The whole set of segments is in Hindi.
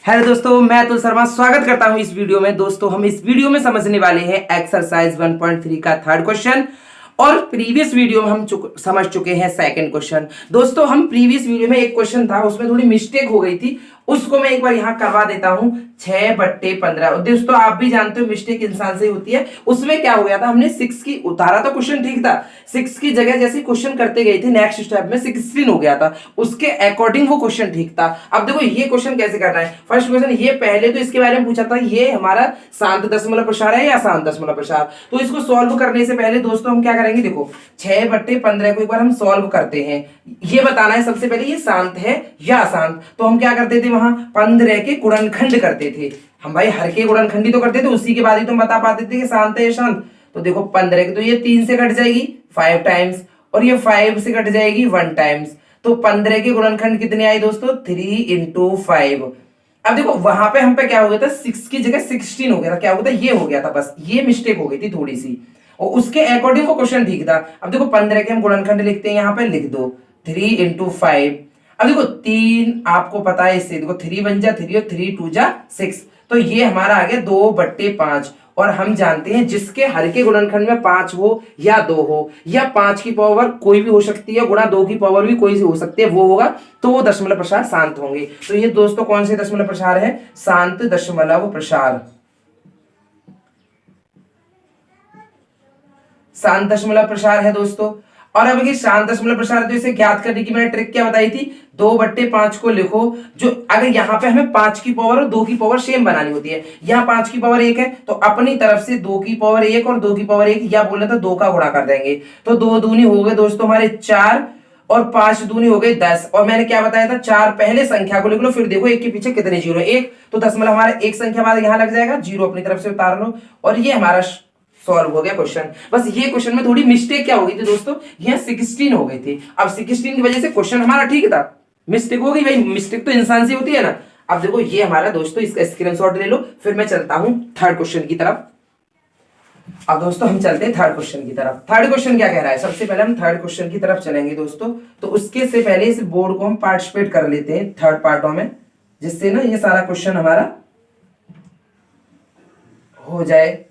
हेलो दोस्तों, मैं अतुल शर्मा स्वागत करता हूं इस वीडियो में। दोस्तों, हम इस वीडियो में समझने वाले हैं एक्सरसाइज 1.3 का थर्ड क्वेश्चन। और प्रीवियस वीडियो में हम समझ चुके हैं सेकंड क्वेश्चन। दोस्तों, हम प्रीवियस वीडियो में एक क्वेश्चन था, उसमें थोड़ी मिस्टेक हो गई थी, उसको मैं एक बार यहाँ करवा देता हूं। 6/15। दोस्तों, आप भी जानते हो मिस्टेक इंसान से होती है। उसमें क्या हो गया था, हमने 6 की उतारा तो क्वेश्चन ठीक था, 6 की जगह जैसे क्वेश्चन करते गए थे नेक्स्ट स्टेप में 16 हो गया था, उसके अकॉर्डिंग वो क्वेश्चन ठीक था। अब देखो ये क्वेश्चन कैसे करना है। फर्स्ट क्वेश्चन ये पहले तो इसके बारे में पूछा था, ये हमारा शांत दशमलव प्रसार है या अशांत दशमलव प्रसार। तो इसको सॉल्व करने से पहले दोस्तों हम क्या करेंगे, देखो 6/15 को एक बार हम सॉल्व करते हैं। ये बताना है सबसे पहले ये शांत है या अशांत। तो हम क्या करते थे, वहां 15 के गुणनखंड करते थे हम। भाई हर के गुणनखंड ही तो करते थे, उसी के बाद ही तुम बता पाते थे कि शांत है या शांत। तो देखो 15 की तो ये 3 से कट जाएगी 5 टाइम्स, और ये 5 से कट जाएगी 1 टाइम्स। तो 15 के गुणनखंड कितने आए दोस्तों, 3 इंटू 5। अब देखो वहां पे हम पे क्या हो गया था, 6 की जगह 16 हो गया था। क्या हो गया था, ये हो गया था, बस ये मिस्टेक हो गई थी थोड़ी सी, और उसके अकॉर्डिंग वो क्वेश्चन ठीक था। अब देखो 15 के हम गुणनखंड लिखते हैं, यहाँ पे लिख दो 3 इंटू 5। अब देखो 3 आपको पता है, इससे देखो 3 1 जा 3 और 3 2 जा 6, तो ये हमारा आ गया 2/5। और हम जानते हैं जिसके हर के गुणनखंड में 5 हो या 2 हो, या 5 की पावर कोई भी हो सकती है, गुणा 2 की पावर भी कोई सी हो सकती है, वो होगा तो वो दशमलव प्रसार शांत होंगे। तो ये दोस्तों कौन से दशमलव प्रसार है, शांत दशमलव प्रसार। शांत दशमलव प्रसार है दोस्तों। और अब ये शांत दशमलव प्रसार है, तो इसे ज्ञात करने की मैंने ट्रिक क्या बताई थी, 2/5 को लिखो। जो अगर यहाँ पे हमें 5 की पावर और 2 की पावर सेम बनानी होती है, यहाँ 5 की पावर 1 है तो अपनी तरफ से 2 की पावर 1 और 2 की पावर 1 या बोले तो 2 का गुणा कर देंगे। तो 2 दूनी हो गए दोस्तों हमारे 4, और 5 दूनी हो गई 10। और मैंने क्या बताया था, 4 पहले संख्या को लिख लो, फिर देखो एक के पीछे कितने जीरो, एक तो दशमलव हमारा एक संख्या बाद यहाँ लग जाएगा, जीरो अपनी तरफ से उतार लो, और ये हमारा सॉल्व हो गया क्वेश्चन। बस ये क्वेश्चन में थोड़ी मिस्टेक क्या हो गई थी दोस्तों, यहाँ 16 हो गई थी। अब 16 की वजह से क्वेश्चन हमारा ठीक था, मिस्टेक हो गई, भाई मिस्टेक तो इंसान से होती है ना। अब देखो ये हमारा दोस्तों, इसका स्क्रीनशॉट ले लो, फिर मैं चलता हूं थर्ड क्वेश्चन की तरफ। अब दोस्तों हम चलते हैं थर्ड क्वेश्चन की तरफ। थर्ड क्वेश्चन क्या कह रहा है, सबसे पहले हम थर्ड क्वेश्चन की तरफ चलेंगे दोस्तों। तो उसके से पहले इस बोर्ड को हम पार्टिसिपेट कर लेते हैं थर्ड पार्टों में, जिससे ना ये सारा क्वेश्चन हमारा हो जाए।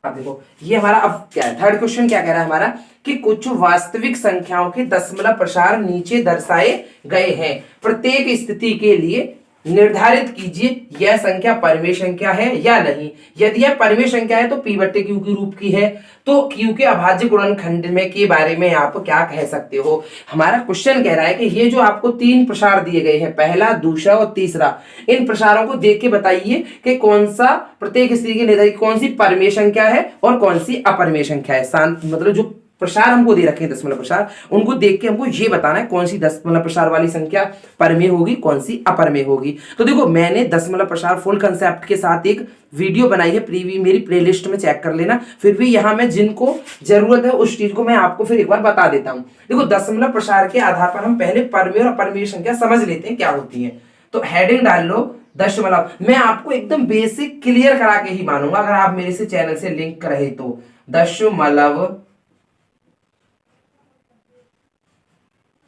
अब देखो ये हमारा अब क्या है, थर्ड क्वेश्चन क्या कह रहा है हमारा, कि कुछ वास्तविक संख्याओं के दशमलव प्रसार नीचे दर्शाए गए हैं। प्रत्येक स्थिति के लिए निर्धारित कीजिए यह संख्या परिमेय संख्या है या नहीं। यदि यह परिमेय संख्या है तो P/Q के रूप की है, तो Q के अभाज्य गुणनखंड में के बारे में आप क्या कह सकते हो। हमारा क्वेश्चन कह रहा है कि ये जो आपको 3 प्रसार दिए गए हैं, पहला दूसरा और तीसरा, इन प्रसारों को देख के बताइए कि कौन सा प्रत्येक स्थिति के निर्धारित कौन सी परिमेय संख्या है और कौन सी अपरिमेय संख्या है। शांत मतलब जो प्रसार हमको दे रखे हैं दशमलव प्रसार, उनको देख के हमको ये बताना है कौन सी दशमलव प्रसार वाली संख्या परिमेय होगी, कौन सी अपरिमेय होगी। तो देखो मैंने दशमलव प्रसार फुल कंसेप्ट के साथ एक वीडियो बनाई है, प्रीवी मेरी प्लेलिस्ट में चेक कर लेना। फिर भी यहां मैं जिनको जरूरत है उस चीज को मैं आपको फिर एक बार बता देता हूं। देखो दशमलव प्रसार के आधार पर हम पहले परिमेय और अपरिमेय संख्या समझ लेते हैं क्या होती है। तो हेडिंग डाल लो दशमलव। मैं आपको एकदम बेसिक क्लियर करा के ही मानूंगा अगर आप मेरे से चैनल से लिंक रहे तो।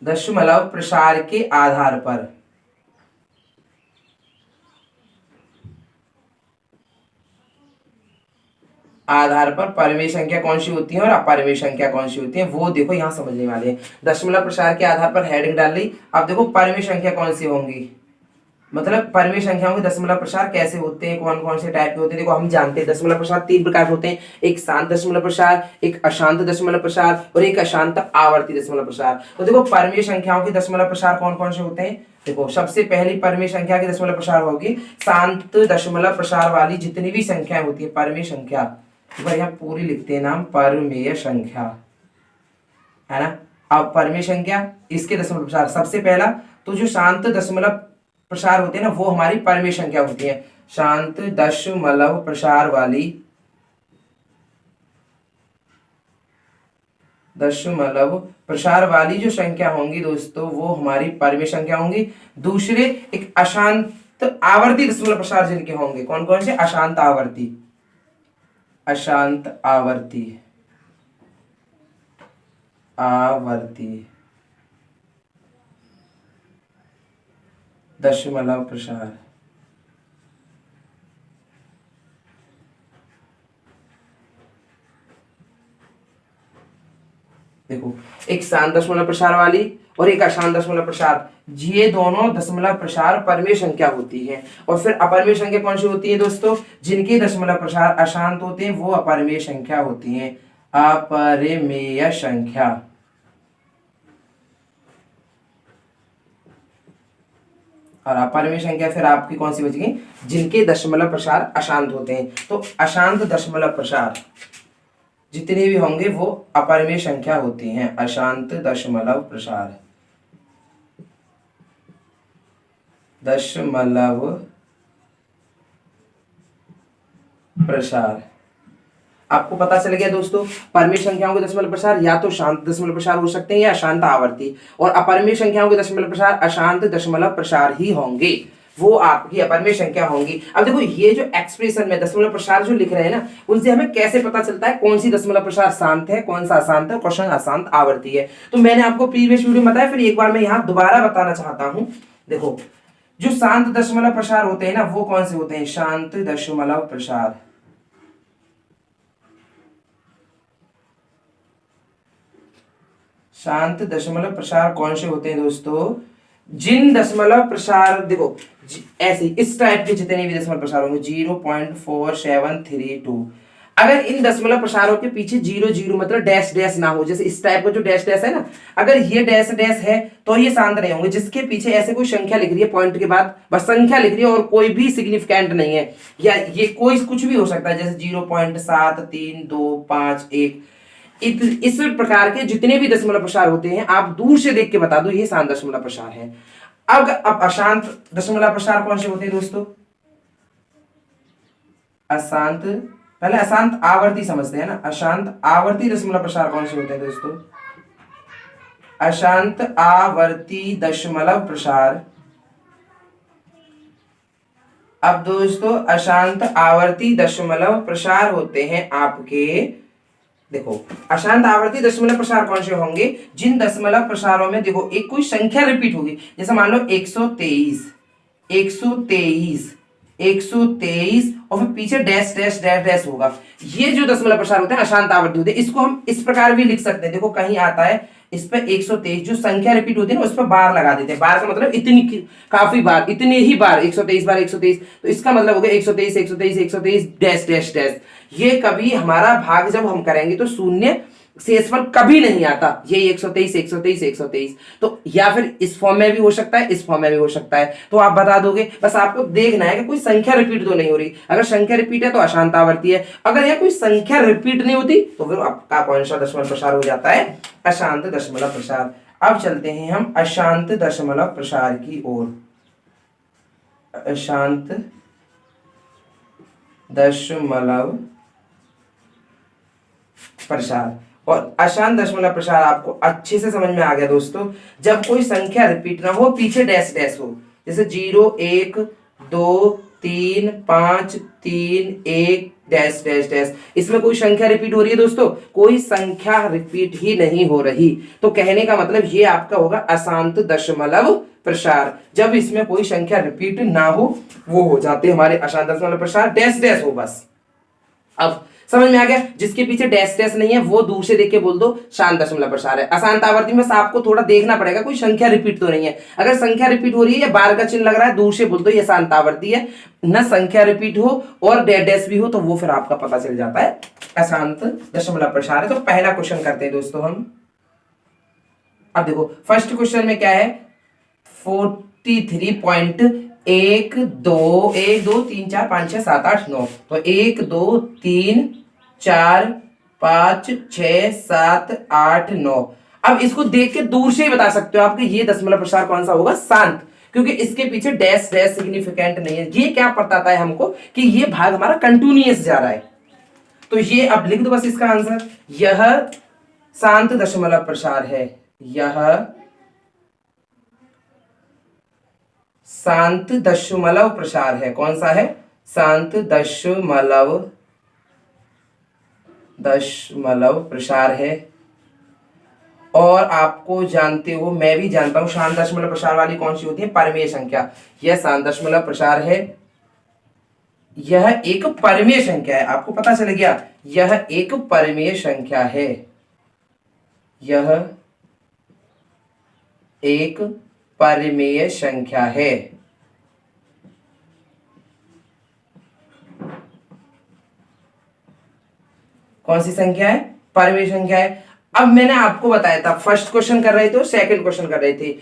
दशमलव प्रसार के आधार पर परिमेय संख्या कौन सी होती है और अपरिमेय संख्या कौन सी होती है, वो देखो यहां समझने वाले हैं। दशमलव प्रसार के आधार पर हेडिंग डाल ली। अब देखो परिमेय संख्या कौन सी होंगी, मतलब परिमेय संख्याओं के दशमलव प्रसार कैसे होते हैं, कौन कौन से टाइप के होते हैं। देखो हम जानते हैं दशमलव प्रसार 3 प्रकार के होते हैं, एक शांत दशमलव प्रसार, एक अशांत दशमलव प्रसार और एक अशांत आवर्ती दशमलव प्रसार। तो देखो परिमेय संख्याओं के दशमलव प्रसार कौन कौन से होते हैं। देखो सबसे पहली परिमेय संख्या के दशमलव प्रसार होगी शांत दशमलव प्रसार वाली जितनी भी संख्याएं होती है परिमेय संख्या, यहाँ पूरी लिखते हैं नाम परिमेय संख्या, है ना। अब परिमेय संख्या इसके दशमलव प्रसार सबसे पहला, तो जो शांत दशमलव प्रसार होते हैं ना वो हमारी परिमेय संख्या होती है। शांत दशमलव प्रसार वाली जो संख्या होंगी दोस्तों वो हमारी परिमेय संख्या होंगी। दूसरे एक अशांत आवर्ती दशमलव प्रसार जिनके होंगे, कौन कौन से, अशांत आवर्ती दशमलव प्रसार। देखो, एक शांत दशमलव प्रसार वाली और एक अशांत दशमलव प्रसार, ये दोनों दशमलव प्रसार परमेय संख्या होती है। और फिर अपरमेय संख्या कौन सी होती है दोस्तों? जिनके दशमलव प्रसार अशांत होते हैं वो अपरमेय संख्या होती हैं, अपरिमेय संख्या। और अपरिमेय संख्या फिर आपकी कौन सी बचेगी? जिनके दशमलव प्रसार अशांत होते हैं। तो अशांत दशमलव प्रसार जितने भी होंगे वो अपरिमेय संख्या होती हैं, अशांत दशमलव प्रसार। दशमलव प्रसार आपको पता चल गया दोस्तों। परमेय संख्याओं के दशमलव प्रसार या तो शांत दशमलव प्रसार हो सकते हैं या अशांत आवर्ती, और अपरिमेय संख्याओं के दशमलव प्रसार अशांत दशमलव प्रसार ही होंगे, वो आपकी अपरिमेय संख्या होंगी। अब देखो, ये जो एक्सप्रेशन में दशमलव प्रसार जो लिख रहे हैं ना, उनसे हमें कैसे पता चलता है कौन सी दशमलव प्रसार शांत है, कौन सा अशांत है, कौन सा अशांत आवर्ती है? तो मैंने आपको प्रीवियस वीडियो में बताया, फिर एक बार मैं यहाँ दोबारा बताना चाहता हूँ। देखो, जो शांत दशमलव प्रसार होते हैं ना, वो कौन से होते हैं? शांत दशमलव प्रसार। शांत दशमलव प्रसार कौन से होते हैं दोस्तों? जिन दशमलव प्रसार, देखो ऐसे इस टाइप के जितने भी दशमलव प्रसार होंगे 0.4732, अगर इन दशमलव प्रसारों के पीछे 00 मतलब डैश डैश ना हो, जैसे इस टाइप का जो डैश डैश है ना, अगर ये डैश डैश है तो ये शांत नहीं होंगे। जिसके पीछे ऐसे कोई संख्या लिख रही है, पॉइंट के बाद बस संख्या लिख रही है और कोई भी सिग्निफिकेंट नहीं है, या ये कोई कुछ भी हो सकता है, जैसे 0.7325 इस प्रकार के जितने भी दशमलव प्रसार होते हैं, आप दूर से देख के बता दो ये शांत दशमलव प्रसार है। अब अशांत दशमलव प्रसार कौन से होते हैं दोस्तों? अशांत, पहले अशांत आवर्ती समझते हैं ना। अशांत आवर्ती दशमलव प्रसार कौन से होते हैं दोस्तों? अशांत आवर्ती दशमलव प्रसार। अब दोस्तों, अशांत आवर्ती दशमलव प्रसार होते हैं आपके, देखो अशांत आवर्ती दशमलव प्रसार कौन से होंगे? जिन दशमलव प्रसारों में देखो एक कोई संख्या रिपीट होगी, जैसे मान लो 123 123 123 और फिर पीछे डैश डैश डैश डैश होगा। ये जो दशमलव प्रसार होते हैं अशांत आवर्ती होते हैं। इसको हम इस प्रकार भी लिख सकते हैं, देखो कहीं आता है इस पे 123 जो संख्या रिपीट होती है ना, उस पर बार लगा देते हैं। बार का मतलब इतनी, काफी बार, इतने ही बार, 123 बार 123, तो इसका मतलब हो गया 123 123 123 डैश डैश डैश। ये कभी हमारा भाग जब हम करेंगे तो शून्य शेषफल कभी नहीं आता, ये 123 123 123। तो या फिर इस फॉर्म में भी हो सकता है, इस फॉर्म में भी हो सकता है, तो आप बता दोगे। बस आपको देखना है कि कोई संख्या रिपीट तो नहीं हो रही। अगर संख्या रिपीट है तो अशांत आवर्ती है, अगर यह कोई संख्या रिपीट नहीं होती तो फिर आपका कौन सा दशमलव प्रसार हो जाता है? अशांत दशमलव प्रसार। अब चलते हैं हम अशांत दशमलव प्रसार की ओर। अशांत दशमलव प्रसार और अशांत दशमलव प्रसार आपको अच्छे से समझ में आ गया दोस्तों। जब कोई संख्या रिपीट ना हो, पीछे डैश डैश हो, जैसे 0 1 2 3 5 3 1 डैश डैश डैश, इसमें कोई संख्या रिपीट हो रही है दोस्तों? कोई संख्या रिपीट ही नहीं हो रही, तो कहने का मतलब ये आपका होगा अशांत दशमलव प्रसार। जब इसमें कोई संख्या रिपीट ना हो, वो हो जाते हमारे अशांत दशमलव प्रसार, डैश डैश हो बस। अब समझ में आ गया? जिसके पीछे डैश डैश नहीं है वो दूर से देख के बोल दो शांत दशमलव प्रसार है। अशांत आवर्ती में आपको थोड़ा देखना पड़ेगा कोई संख्या रिपीट तो नहीं है। अगर संख्या रिपीट हो रही है या बार का चिन्ह लग रहा है, दूर से बोल दो ये शांत आवर्ती है। न संख्या रिपीट हो और डैश भी हो तो वो फिर आपका पता चल जाता है अशांत दशमलव प्रसार है। तो पहला क्वेश्चन करते हैं दोस्तों हम। अब देखो फर्स्ट क्वेश्चन में क्या है, 43.1 2 1 2 3 4 5 6 7 8 9, तो 1 2 3 4 5 6 7 8 9। अब इसको देख के दूर से ही बता सकते हो आप कि ये दशमलव प्रसार कौन सा होगा? शांत, क्योंकि इसके पीछे डैश डैश सिग्निफिकेंट नहीं है। ये क्या बताता है हमको कि ये भाग हमारा कंटिन्यूअस जा रहा है। तो ये अब लिख दो बस इसका आंसर, यह शांत दशमलव प्रसार है, यह शांत दशमलव प्रसार है। कौन सा है? शांत दशमलव प्रसार है। और आपको जानते हो, मैं भी जानता हूं, शांत दशमलव प्रसार वाली कौन सी होती है? परिमेय संख्या। यह शांत दशमलव प्रसार है, यह एक परिमेय संख्या है। आपको पता चल गया, यह एक परिमेय संख्या है, यह एक परिमेय संख्या है। कौन सी संख्या है? परिमेय संख्या है। अब मैंने आपको बताया था, फर्स्ट क्वेश्चन कर रहे थे और सेकंड क्वेश्चन कर रहे थे,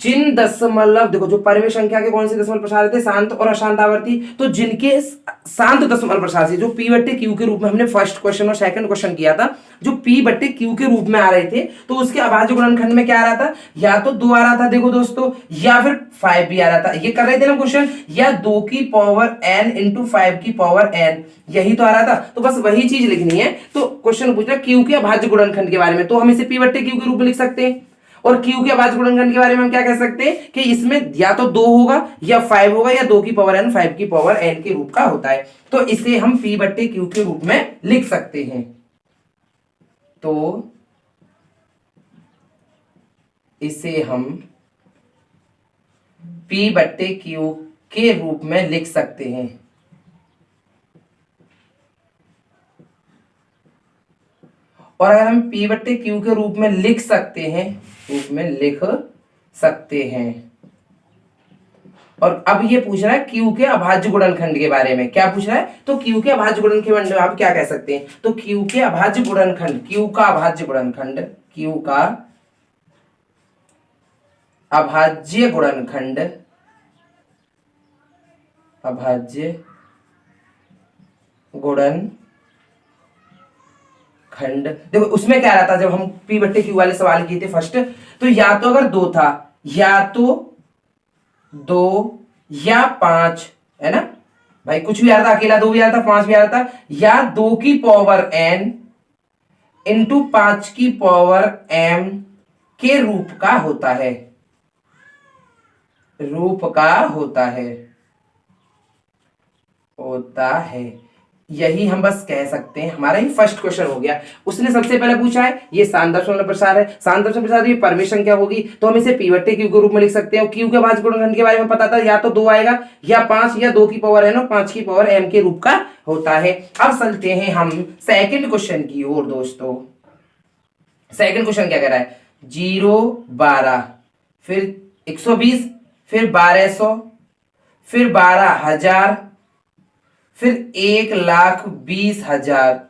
जिन दशमलव, देखो जो परिमेय संख्या के कौन से दशमलव प्रसार थे? शांत और अशांत आवर्ती। तो जिनके शांत दशमलव प्रसार से जो पी बट्टे क्यू के रूप में हमने फर्स्ट क्वेश्चन और सेकंड क्वेश्चन किया था, जो पी बट्टे क्यू के रूप में आ रहे थे, तो उसके अभाज्य गुणनखंड में क्या आ रहा था? या तो 2 आ रहा था, देखो दोस्तों, या फिर 5 भी आ रहा था। ये कर रहे थे ना क्वेश्चन, या 2 की पावर n इंटू 5 की पावर n, यही तो आ रहा था। तो बस वही चीज लिखनी है। तो क्वेश्चन पूछ रहा क्यू के अभाज्य गुणनखंड के बारे में, तो हम इसे पी बट्टे क्यू के रूप में लिख सकते हैं। और क्यू के अभाज्य गुणनखंड के बारे में हम क्या कह सकते हैं कि इसमें या तो 2 होगा या 5 होगा, या 2 की पावर n 5 की पावर n के रूप का होता है। तो इसे हम p बट्टे क्यू के रूप में लिख सकते हैं। तो इसे हम p बट्टे क्यू के रूप में लिख सकते हैं। और अगर हम p बट्टे क्यू के रूप में लिख सकते हैं, और अब ये पूछ रहा है क्यू के अभाज्य गुणनखंड के बारे में। क्या पूछ रहा है? तो क्यू के अभाज्य गुणनखंड में आप क्या कह सकते हैं? तो क्यू के अभाज्य गुणनखंड, क्यू का अभाज्य गुणनखंड, क्यू का अभाज्य गुणनखंड, अभाज्य गुणनखंड, देखो उसमें क्या रहा था जब हम पी बट्टे क्यू वाले सवाल किए थे फर्स्ट, तो या तो अगर 2 था, या तो 2 या 5, है ना भाई, कुछ भी आ रहा था, अकेला 2 भी आ रहा था, 5 भी आ रहा था, या 2 की पावर n इंटू 5 की पावर m के रूप का होता है, होता है। यही हम बस कह सकते हैं। हमारा ही फर्स्ट क्वेश्चन हो गया। उसने सबसे पहले पूछा है ये शांत दशमलव प्रसार है, शांत दशमलव प्रसार, ये परिमेय संख्या होगी, तो हम इसे पी बट्टे क्यू के रूप में लिख सकते हैं। क्यू के अभाज्य गुणनखंड के बारे में पता था, या तो 2 आएगा, या 5, या 2 की पावर n और 5 की पावर m के रूप का होता है। अब चलते हैं हम सेकंड क्वेश्चन की ओर। दोस्तों सेकंड क्वेश्चन क्या कह रहा है? 0, 12, फिर 120, फिर 1200, फिर 12,000, फिर 1,20,000,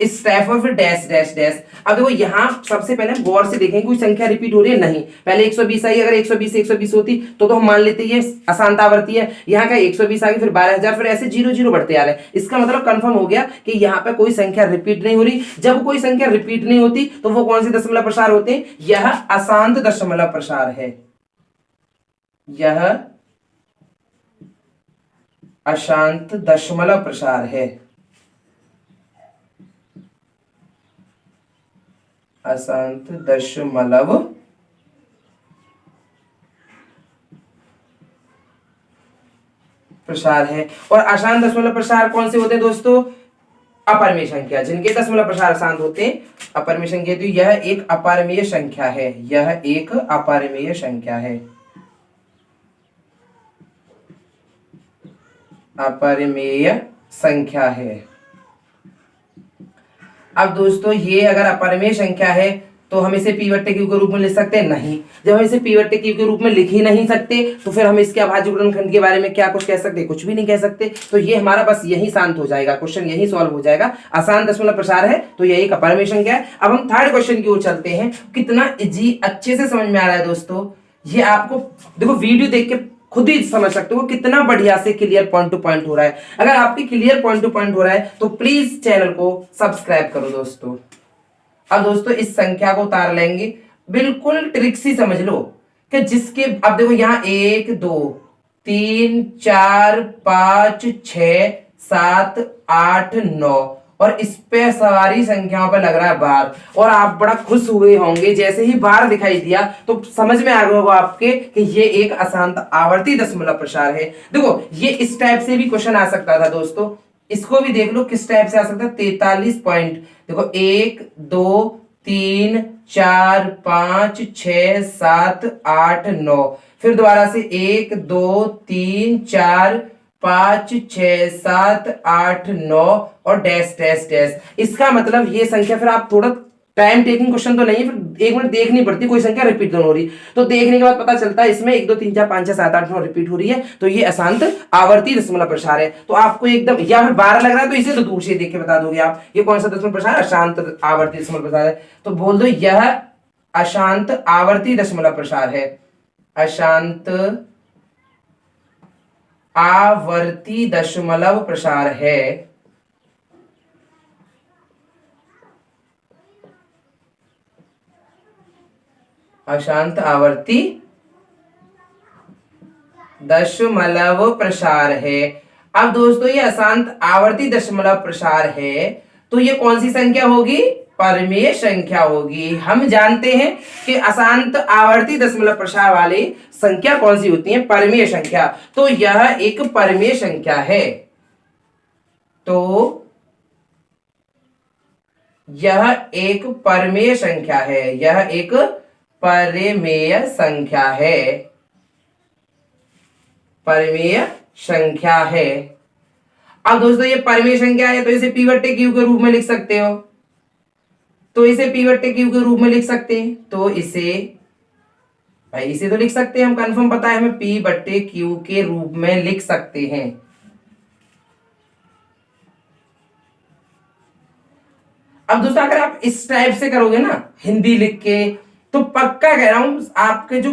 इस टाइप और फिर डैश डैश डैश। अब देखो यहां सबसे पहले हम गौर से देखेंगे कोई संख्या रिपीट हो रही है? नहीं। पहले 120 आई, अगर 120 से 120 होती तो हम मान लेते ये अशांत आवर्ती है। यहाँ का 120 आ गई, फिर 12,000, फिर ऐसे 0 0 बढ़ते आ रहे हैं। इसका मतलब कंफर्म हो गया कि यहाँ पे कोई संख्या रिपीट नहीं हो रही। जब कोई संख्या रिपीट नहीं होती तो वो कौन से दशमलव प्रसार होते हैं? यह अशांत दशमलव प्रसार है, यह अशांत दशमलव प्रसार है, अशांत दशमलव प्रसार है। और अशांत दशमलव प्रसार कौन से होते हैं दोस्तों? अपरिमेय संख्या, जिनके दशमलव प्रसार अशांत होते हैं, अपरिमेय संख्या। तो यह एक अपरिमेय संख्या है, यह एक अपरिमेय संख्या है, अपरिमेय संख्या है। अब दोस्तों ये अगर अपरिमेय संख्या है तो हम इसे पी बट्टे क्यू के रूप में लिख सकते हैं? नहीं। जब हम इसे पी बट्टे क्यू के रूप में लिख ही नहीं सकते तो फिर हम इसके अभाज्य गुणनखंड के बारे में क्या कुछ कह सकते? कुछ भी नहीं कह सकते। तो ये हमारा बस यही शांत हो जाएगा, क्वेश्चन यही सॉल्व हो जाएगा। अशांत दशमलव प्रसार है तो यही एक अपरिमेय संख्या है। अब हम थर्ड क्वेश्चन की ओर चलते हैं। कितना इजी, अच्छे से समझ में आ रहा है दोस्तों। ये आपको देखो वीडियो देख के खुद ही समझ सकते हो कितना बढ़िया से क्लियर पॉइंट टू पॉइंट हो रहा है। अगर आपकी क्लियर पॉइंट टू पॉइंट हो रहा है तो प्लीज चैनल को सब्सक्राइब करो दोस्तों। अब दोस्तों इस संख्या को उतार लेंगे, बिल्कुल ट्रिक सी समझ लो कि जिसके, अब देखो यहाँ 1 2 3 4 5 6 7 8 9 और इस पे सारी संख्याओं पे लग रहा है बार, और आप बड़ा खुश हुए होंगे जैसे ही बार दिखाई दिया तो समझ में आ गया होगा आपके कि ये एक अशांत आवर्ती दशमलव प्रसार है। देखो ये इस टाइप से भी क्वेश्चन आ सकता था दोस्तों, इसको भी देख लो किस टाइप से आ सकता है। 43 पॉइंट, देखो 1 2 3 4 5 6 7 8 9, फिर दोबारा से 1 2 3 4 5 6 7 8 9 और डैश डैश डैश। इसका मतलब ये संख्या, फिर आप थोड़ा टाइम टेकिंग क्वेश्चन तो नहीं है, फिर 1 मिनट देखनी पड़ती, कोई संख्या रिपीट तो हो रही, तो देखने के बाद पता चलता है इसमें 1 2 3 4 5 6 7 8 9 रिपीट हो रही है, तो ये अशांत आवर्ती दशमलव प्रसार है। तो आपको एकदम, या फिर 12 लग रहा है तो इसे तो दूर से देख के बता दोगे आप ये कौन सा दशमलव प्रसार, अशांत आवर्ती दशमलव प्रसार है। तो बोल दो यह अशांत आवर्ती दशमलव प्रसार है, अशांत आवर्ती दशमलव प्रसार है। अशांत आवर्ती दशमलव प्रसार है। अब दोस्तों ये अशांत आवर्ती दशमलव प्रसार है, तो ये कौन सी संख्या होगी, परमेय संख्या होगी। हम जानते हैं कि अशांत आवर्ती दशमलव प्रसार वाली संख्या कौन सी होती है, परमेय संख्या। तो यह एक परमेय संख्या है, तो यह एक परमेय संख्या है, यह एक परिमेय संख्या है, परिमेय संख्या है। अब दोस्तों ये परिमेय संख्या है, तो इसे P/Q के रूप में लिख सकते हो, तो इसे P/Q के रूप में लिख सकते हैं। तो इसे भाई इसे तो लिख सकते हैं हम, कंफर्म पता है हमें, P/Q के रूप में लिख सकते हैं। अब दोस्तों अगर आप इस टाइप से करोगे ना हिंदी लिख के, तो पक्का कह रहा हूं आपके जो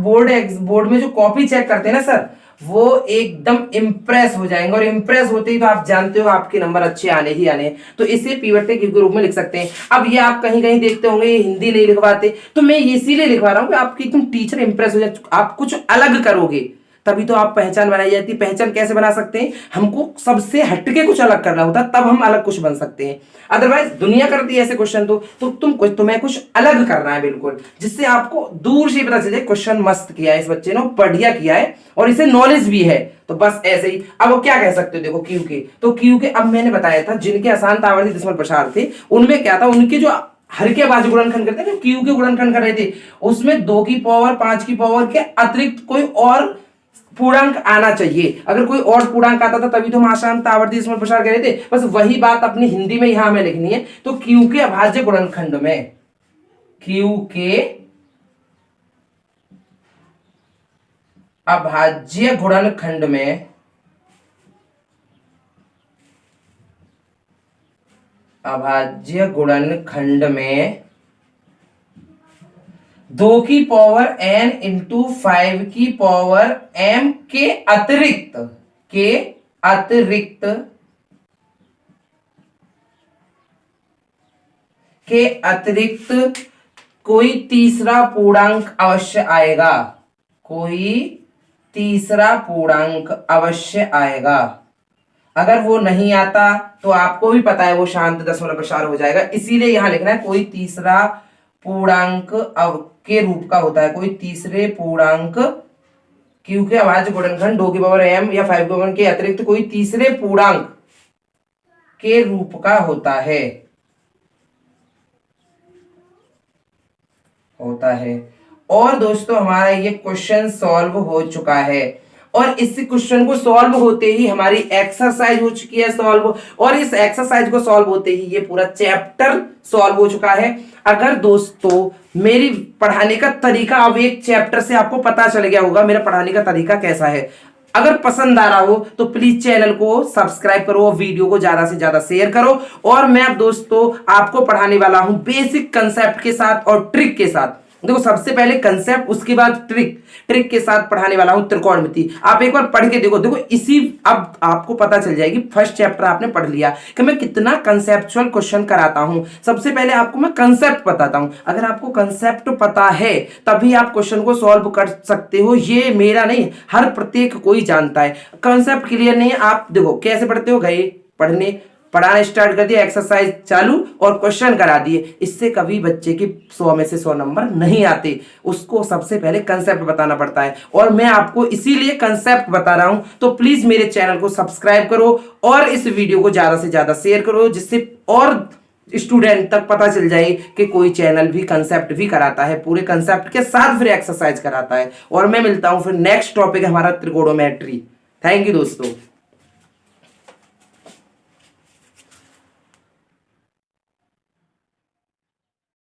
बोर्ड में जो कॉपी चेक करते हैं ना सर, वो एकदम इंप्रेस हो जाएंगे, और इंप्रेस होते ही तो आप जानते हो आपके नंबर अच्छे आने ही आने। तो इसे P/Q के रूप में लिख सकते हैं। अब ये आप कहीं कहीं देखते होंगे ये हिंदी नहीं लिखवाते, तो मैं इसीलिए लिखवा रहा हूं कि आपकी एकदम टीचर इंप्रेस हो जाए, आप कुछ अलग करोगे तभी तो आप पहचान बनाई जाती है। पहचान कैसे बना सकते हैं, हमको सबसे हटके कुछ अलग करना होता है, तब हम अलग कुछ बन सकते हैं। अदरवाइज दुनिया करती है ऐसे क्वेश्चन, तो तुम्हें कुछ अलग करना है बिल्कुल, जिससे आपको दूर से पता चले क्वेश्चन मस्त किया है इस बच्चे ने, बढ़िया किया है और इसे नॉलेज भी है। तो बस ऐसे ही। अब वो क्या कह सकते हो, देखो क्यू के, तो क्यू के अब मैंने बताया था जिनके अशांत आवर्ती दशमलव प्रसार थे, उनमें क्या था, उनके जो हर के बाजू गुणनखंड करते हैं, क्यू के गुणनखंड कर रहे थे, उसमें 2 की पावर 5 की पावर के अतिरिक्त कोई और पूर्णांक आना चाहिए। अगर कोई और पूर्णांक आता था तभी तो हम अशांत आवर्ती दशमलव प्रसार कर रहे थे। बस वही बात अपनी हिंदी में यहां हमें लिखनी है। तो क्यू के अभाज्य गुणनखंड में, क्यू के अभाज्य गुणनखंड में, अभाज्य गुणनखंड में 2 की पावर n इंटू 5 की पावर m के अतिरिक्त कोई तीसरा पूर्णांक अवश्य आएगा, कोई तीसरा पूर्णांक अवश्य आएगा। अगर वो नहीं आता तो आपको भी पता है वो शांत दशमलव प्रसार हो जाएगा, इसीलिए यहां लिखना है कोई तीसरा पूर्णांक के रूप का होता है, कोई तीसरे पूर्णांक, क्यू के अभाज्य गुणनखंड 2 की पावर m या 5 की पावर के अतिरिक्त कोई तीसरे पूर्णांक के रूप का होता है, और दोस्तों हमारा ये क्वेश्चन सॉल्व हो चुका है, और इस क्वेश्चन को सॉल्व होते ही हमारी एक्सरसाइज हो चुकी है सॉल्व, और इस एक्सरसाइज को सॉल्व होते ही ये पूरा चैप्टर सॉल्व हो चुका है। अगर दोस्तों मेरी पढ़ाने का तरीका, अब एक चैप्टर से आपको पता चल गया होगा मेरा पढ़ाने का तरीका कैसा है। अगर पसंद आ रहा हो तो प्लीज चैनल को सब्सक्राइब करो और वीडियो को ज्यादा से ज्यादा शेयर करो। और मैं अब दोस्तों आपको पढ़ाने वाला हूं बेसिक कंसेप्ट के साथ और ट्रिक के साथ। देखो सबसे पहले कंसेप्ट, उसके बाद ट्रिक के साथ पढ़ाने वाला हूं त्रिकोणमिति। आप एक बार पढ़ के देखो इसी, अब आपको पता चल जाएगी, फर्स्ट चैप्टर आपने पढ़ लिया कि मैं कितना कंसेप्चुअल क्वेश्चन कराता हूं। सबसे पहले आपको मैं कंसेप्ट बताता हूं, अगर आपको कंसेप्ट पता है तभी आप क्वेश्चन को सॉल्व कर सकते हो। ये मेरा नहीं, हर प्रत्येक कोई जानता है। कंसेप्ट क्लियर नहीं है, आप देखो कैसे पढ़ते हो, गए पढ़ाना स्टार्ट कर दिया, एक्सरसाइज चालू और क्वेश्चन करा दिए, इससे कभी बच्चे के 100 में से 100 नंबर नहीं आते। उसको सबसे पहले कंसेप्ट बताना पड़ता है, और मैं आपको इसीलिए कंसेप्ट बता रहा हूं। तो प्लीज मेरे चैनल को सब्सक्राइब करो और इस वीडियो को ज्यादा से ज्यादा शेयर करो, जिससे और स्टूडेंट तक पता चल जाए कि कोई चैनल भी कंसेप्ट भी कराता है, पूरे कंसेप्ट के साथ फिर एक्सरसाइज कराता है। और मैं मिलता हूं फिर नेक्स्ट टॉपिक हमारा त्रिकोणोमेट्री। थैंक यू दोस्तों।